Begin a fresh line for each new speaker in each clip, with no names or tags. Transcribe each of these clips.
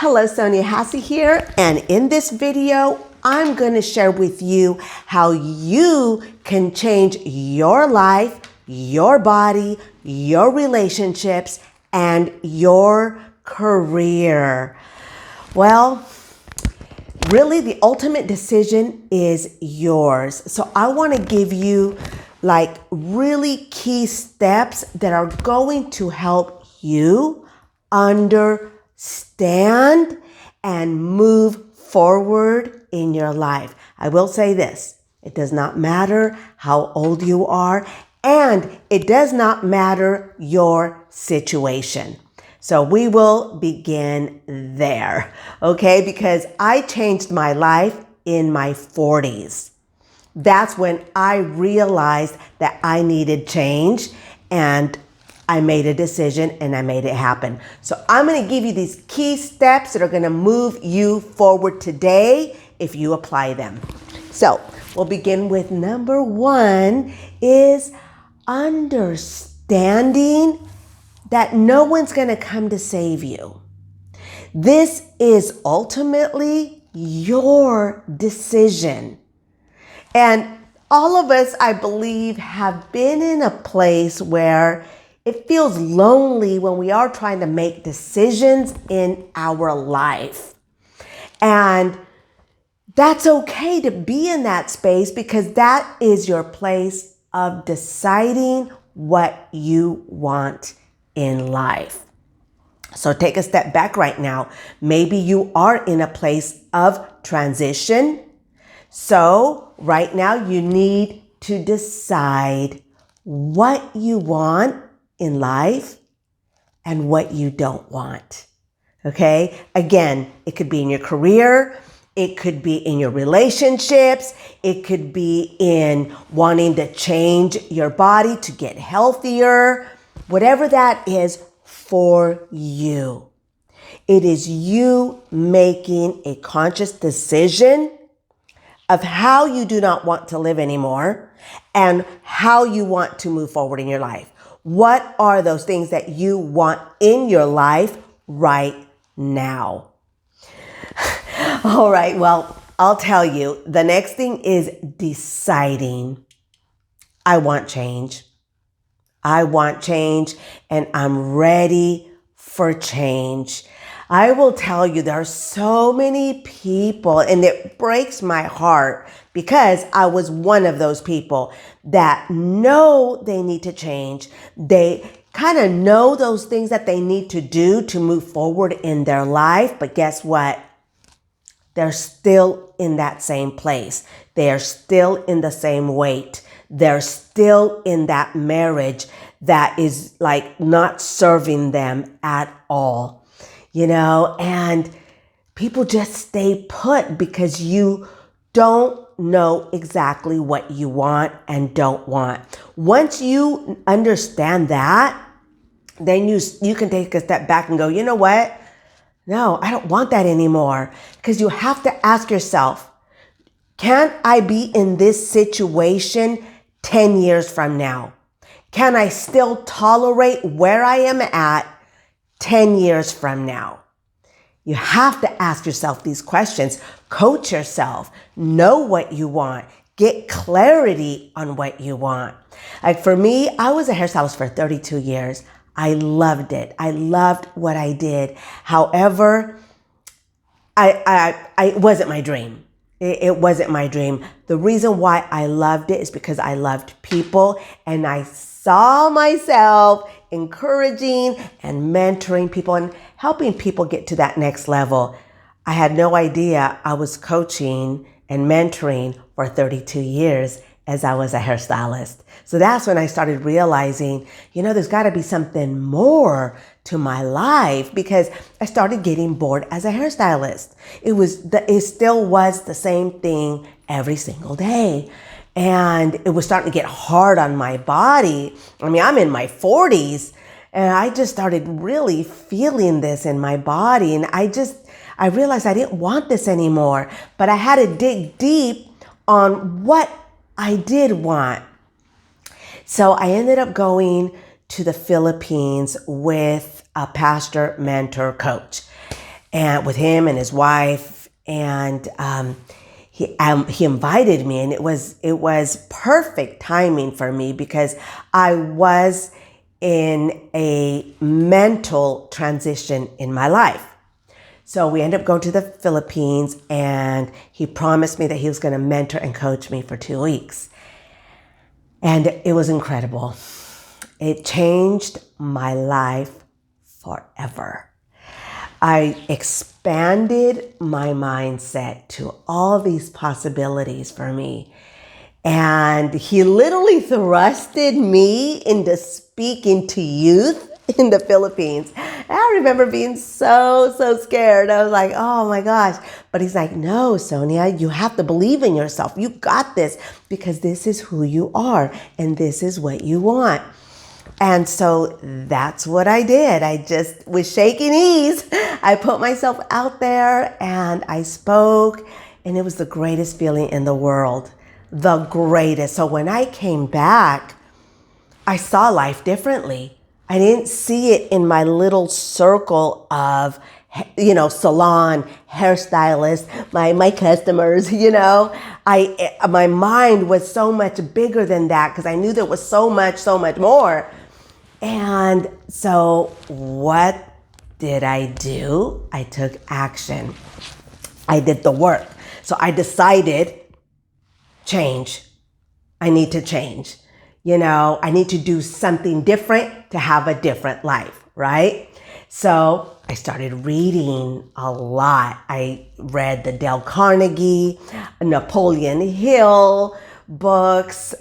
Hello, Sonia Hassey here, and in this video, I'm going to share with you how you can change your life, your body, your relationships, and your career. Well, really, the ultimate decision is yours. So I want to give you really key steps that are going to help you understand and move forward in your life. I will say this, it does not matter how old you are, and it does not matter your situation. So we will begin there, okay? Because I changed my life in my 40s. That's when I realized that I needed change, and I made a decision and I made it happen. So I'm going to give you these key steps that are going to move you forward today if you apply them. So we'll begin with number 1 is understanding that no one's going to come to save you. This is ultimately your decision. And all of us, I believe, have been in a place where it feels lonely when we are trying to make decisions in our life. And that's okay to be in that space because that is your place of deciding what you want in life. So take a step back right now. Maybe you are in a place of transition. So right now you need to decide what you want in life and what you don't want. Okay? Again, it could be in your career. It could be in your relationships. It could be in wanting to change your body to get healthier. Whatever that is for you. It is you making a conscious decision of how you do not want to live anymore and how you want to move forward in your life. What are those things that you want in your life right now? All right, well, I'll tell you, the next thing is deciding. I want change. I want change and I'm ready for change. I will tell you, there are so many people, and it breaks my heart because I was one of those people that know they need to change. They kind of know those things that they need to do to move forward in their life. But guess what? They're still in that same place. They are still in the same weight. They're still in that marriage that is not serving them at all. And people just stay put because you don't know exactly what you want and don't want. Once you understand that, then you can take a step back and go, you know what? No, I don't want that anymore. Because you have to ask yourself, can I be in this situation 10 years from now? Can I still tolerate where I am at 10 years from now? You have to ask yourself these questions. Coach yourself. Know what you want. Get clarity on what you want. Like for me, I was a hairstylist for 32 years. I loved it. I loved what I did. However, it wasn't my dream. It wasn't my dream. The reason why I loved it is because I loved people and I saw myself encouraging and mentoring people and helping people get to that next level. I had no idea I was coaching and mentoring for 32 years as I was a hairstylist. So that's when I started realizing, there's got to be something more to my life because I started getting bored as a hairstylist. It still was the same thing every single day. And it was starting to get hard on my body. I'm in my 40s and I just started really feeling this in my body. And I realized I didn't want this anymore, but I had to dig deep on what I did want. So I ended up going to the Philippines with a pastor, mentor, coach. and with him and his wife, and he invited me, and it was perfect timing for me because I was in a mental transition in my life. So we ended up going to the Philippines, and he promised me that he was going to mentor and coach me for 2 weeks. And it was incredible. It changed my life forever. I expanded my mindset to all these possibilities for me. And he literally thrusted me into speaking to youth in the Philippines. I remember being so scared. I was like, oh my gosh. But he's like, no, Sonia, you have to believe in yourself. You got this, because this is who you are and this is what you want. And so that's what I did. I just, with shaky knees, I put myself out there and I spoke, and it was the greatest feeling in the world. The greatest. So when I came back, I saw life differently. I didn't see it in my little circle of, salon hairstylist, my customers, my mind was so much bigger than that, because I knew there was so much more. And so what did I do? I took action. I did the work. So I decided, change. I need to change. I need to do something different to have a different life, right? So I started reading a lot. I read the Dale Carnegie, Napoleon Hill books,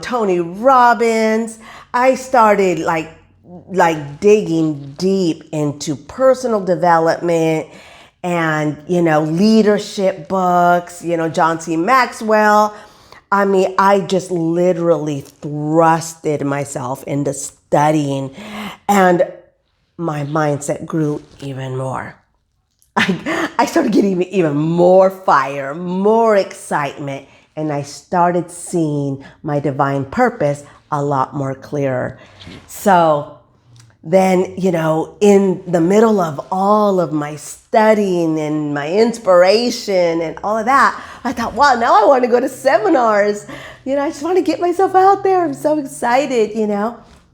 Tony Robbins. I started like digging deep into personal development and, leadership books, John C. Maxwell. I mean, I just literally thrusted myself into studying, and my mindset grew even more. I started getting even more fire, more excitement, and I started seeing my divine purpose a lot more clearer. So then, in the middle of all of my studying and my inspiration and all of that, I thought, wow, now I want to go to seminars. I just want to get myself out there. I'm so excited,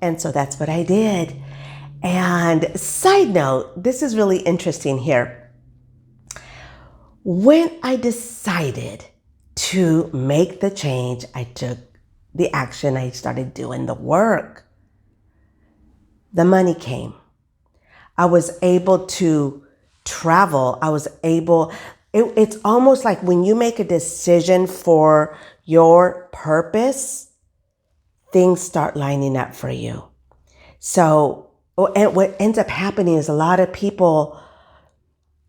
And so that's what I did. And side note, this is really interesting here. When I decided to make the change, I took the action, I started doing the work. The money came. I was able to travel. It's almost like when you make a decision for your purpose, things start lining up for you. So, and what ends up happening is a lot of people,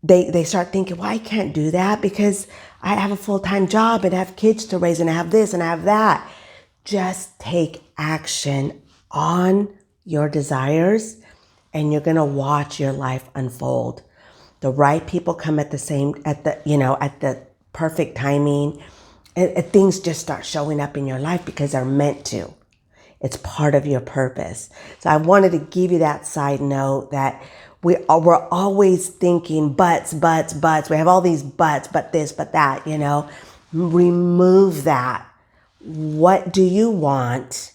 they start thinking, well, I can't do that because I have a full-time job and I have kids to raise and I have this and I have that. Just take action on your desires, and you're gonna watch your life unfold. The right people come at the perfect timing, and things just start showing up in your life because they're meant to. It's part of your purpose. So I wanted to give you that side note that we're always thinking buts. We have all these buts, but this, but that, Remove that. What do you want?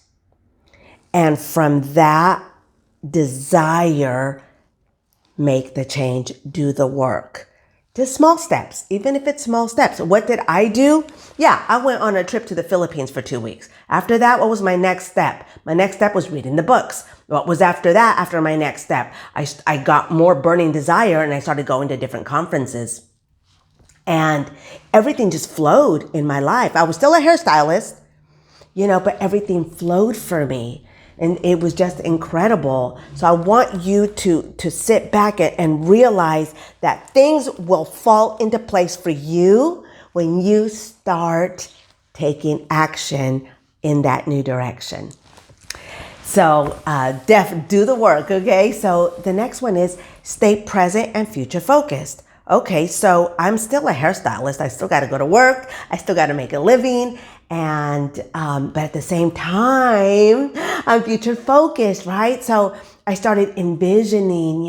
And from that desire, make the change, do the work. Just small steps, even if it's small steps. What did I do? Yeah, I went on a trip to the Philippines for 2 weeks. After that, what was my next step? My next step was reading the books. What was after that? After my next step, I got more burning desire and I started going to different conferences. And everything just flowed in my life. I was still a hairstylist, but everything flowed for me. And it was just incredible. So I want you to sit back and realize that things will fall into place for you when you start taking action in that new direction. So do the work, okay? So the next one is stay present and future focused. Okay, so I'm still a hairstylist. I still got to go to work. I still got to make a living. But at the same time, I'm future focused, right? So I started envisioning,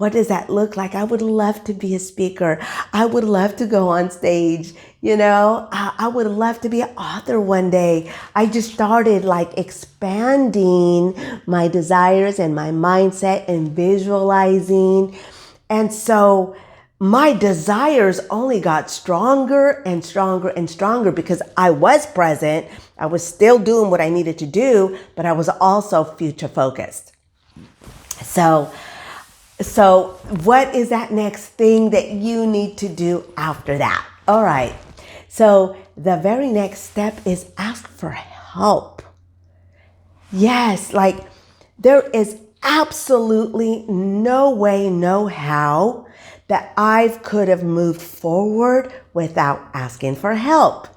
What does that look like? I would love to be a speaker. I would love to go on stage. I would love to be an author one day. I just started like expanding my desires and my mindset and visualizing. And so my desires only got stronger and stronger and stronger because I was present. I was still doing what I needed to do, but I was also future focused. So what is that next thing that you need to do after that? All right. So the very next step is ask for help. Yes, like there is absolutely no way, no how that I could have moved forward without asking for help.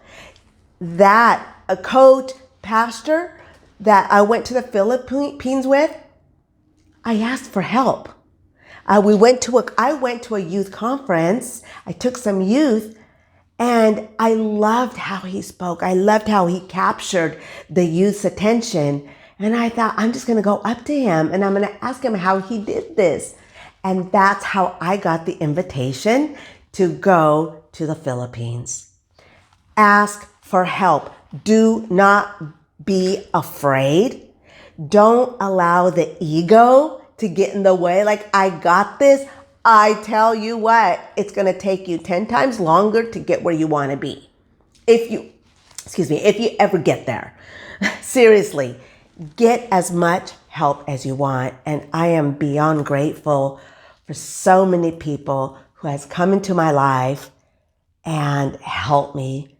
That a coach, pastor that I went to the Philippines with, I asked for help. I went to a youth conference. I took some youth, and I loved how he spoke. I loved how he captured the youth's attention. And I thought, I'm just going to go up to him and I'm going to ask him how he did this. And that's how I got the invitation to go to the Philippines. Ask for help. Do not be afraid. Don't allow the ego to get in the way. Like, I got this. I tell you what, it's going to take you 10 times longer to get where you want to be. If you ever get there. Seriously, get as much help as you want. And I am beyond grateful for so many people who has come into my life and helped me.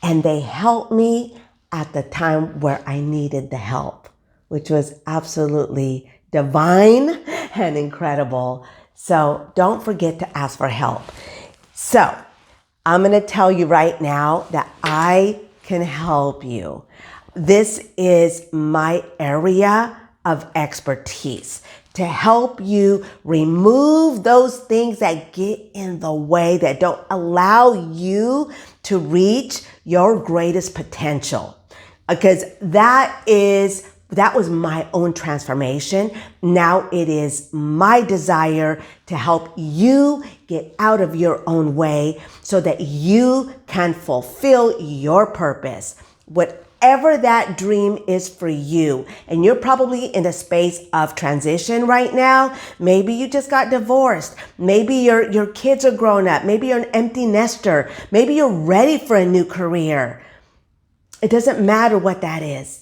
And they helped me at the time where I needed the help, which was absolutely divine and incredible. So don't forget to ask for help. So I'm going to tell you right now that I can help you. This is my area of expertise, to help you remove those things that get in the way, that don't allow you to reach your greatest potential. Because that was my own transformation. Now it is my desire to help you get out of your own way so that you can fulfill your purpose. Whatever that dream is for you, and you're probably in a space of transition right now. Maybe you just got divorced. Maybe your kids are grown up. Maybe you're an empty nester. Maybe you're ready for a new career. It doesn't matter what that is.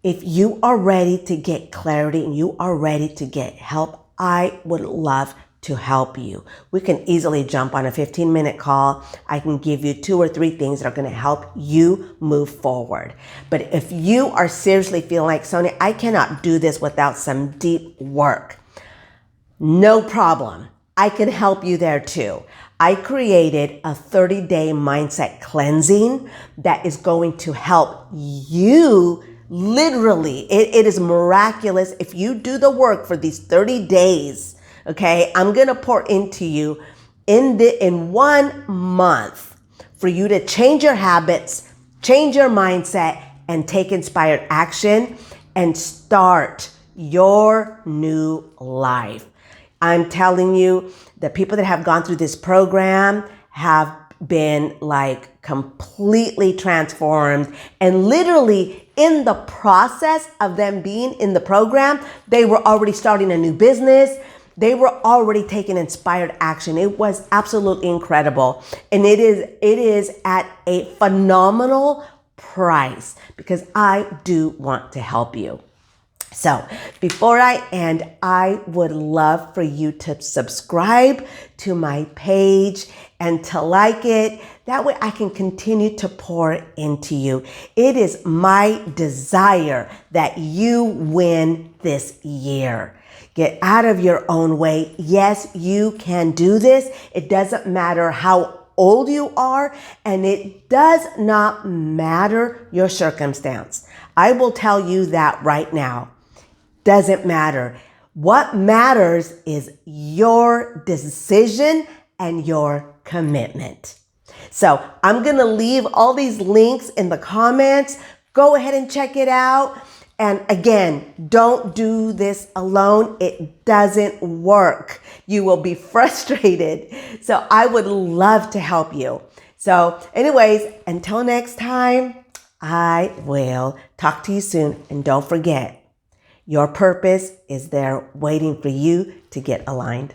If you are ready to get clarity and you are ready to get help, I would love to help you. We can easily jump on a 15-minute call. I can give you 2 or 3 things that are going to help you move forward. But if you are seriously feeling like, Sonia, I cannot do this without some deep work, no problem. I can help you there too. I created a 30-day mindset cleansing that is going to help you. Literally, it is miraculous if you do the work for these 30 days. Okay, I'm going to pour into you in 1 month for you to change your habits, change your mindset, and take inspired action and start your new life. I'm telling you, the people that have gone through this program have been like completely transformed, and literally in the process of them being in the program, they were already starting a new business. They were already taking inspired action. It was absolutely incredible. And it is at a phenomenal price because I do want to help you. So before I end, I would love for you to subscribe to my page and to like it. That way I can continue to pour into you. It is my desire that you win this year. Get out of your own way. Yes, you can do this. It doesn't matter how old you are, and it does not matter your circumstance. I will tell you that right now. Doesn't matter. What matters is your decision and your commitment. So I'm going to leave all these links in the comments. Go ahead and check it out. And again, don't do this alone. It doesn't work. You will be frustrated. So I would love to help you. So anyways, until next time, I will talk to you soon. And don't forget, your purpose is there waiting for you to get aligned.